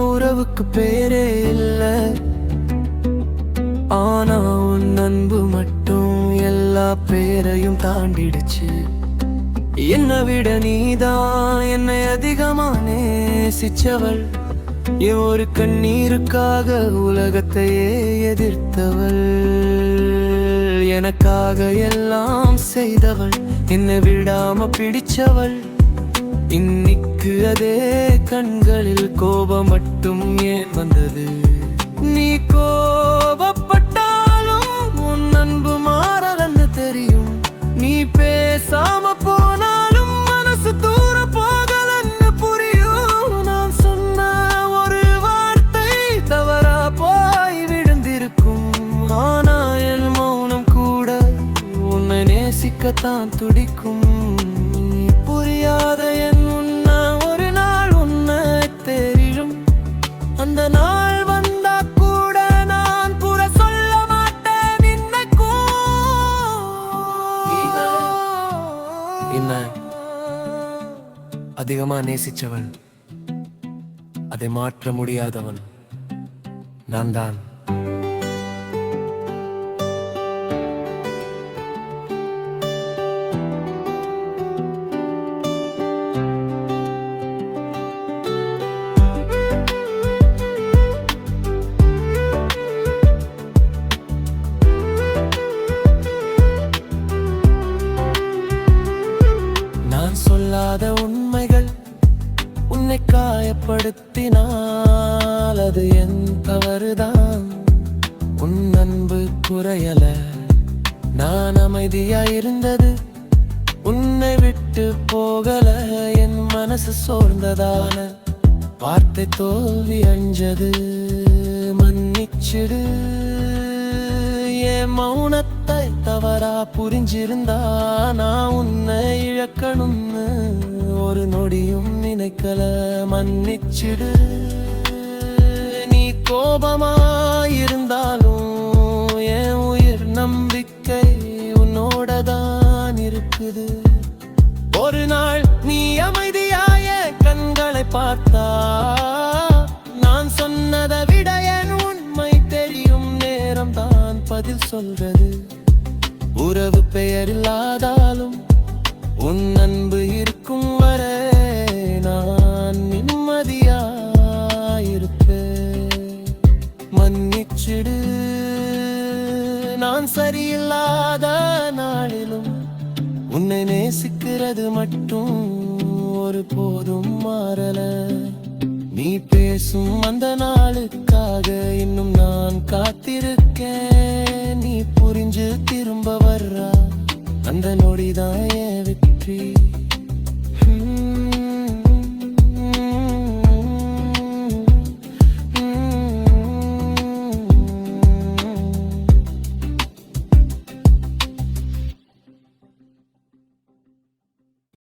உறவுக்கு பேரே இல்ல, ஆனா உன் அன்பு மட்டும் எல்லா பேரையும் தாண்டிடுச்சு. என்னை விட நீதான் என்னை அதிகமா நேசிச்சவள், என் ஒரு கண்ணீருக்காக உலகத்தையே எதிர்த்தவள், எனக்காக எல்லாம் செய்தவள், என்னை விடாம பிடிச்சவள். இன்னைக்கு அதே கண்களில் கோபம் மட்டும் ஏன் வந்தது? நீ கோபப்பட்டாலும் உன் அன்பு மாறலன்னு தெரியும். நீ பேசாம போனாலும் மனசு தூர போகலன்னு புரியும். நான் சொன்ன ஒரு வார்த்தை தவறா போய் விழுந்திருக்கும், ஆனா என் மௌனம் கூட உன்னை நேசிக்கத்தான் துடிக்கும். நீ புரியாத என் உன்னை ஒரு நாள் உன்னை தெரியும். அந்த நாள் வந்தா கூட நான் புற சொல்ல மாட்டேன் இன்னைக்கும். என்ன அதிகமா நேசிச்சவன், அதை மாற்ற முடியாதவன் நான் தான். சொல்லாத உண்மைகள் உன்னை காயப்படுத்தினால் அது என் தவறுதான். உன் அன்பு குறையல, நான் அமைதியாயிருந்தது உன்னை விட்டு போகல. என் மனசு சோர்ந்ததான வார்த்தை தோல்வி அஞ்சது, மன்னிச்சிடு. என் மௌனத்தை தவறா புரிஞ்சிருந்தா நான் உன்னை இழக்கணும்னு ஒரு நொடியும் நினைக்கல. மன்னிச்சிடு. நீ கோபமாயிருந்தாலும் என் உயிர் நம்பிக்கை உன்னோடதான் இருக்குது. ஒரு நாள் நீ அமைதியாய கண்களை பார்த்தா நான் சொன்னதை விட என் உண்மை தெரியும். நேரம் தான் பதில் சொல்றது. உறவு பெயர் இல்லாதாலும் உன் அன்பு இருக்கும் வரை நான் நிம்மதியாயிருப்பேன். மன்னிச்சிடு. நான் சரியில்லாத நாளிலும் உன்னை நேசிக்கிறது மட்டும் ஒரு போதும் மாறல. நீ பேசும் அந்த நாளுக்காக இன்னும் நான் காத்திருக்கேன். நீ புரிஞ்சு திரும்ப வர்றா, அந்த நொடிதான் என் வெற்றி.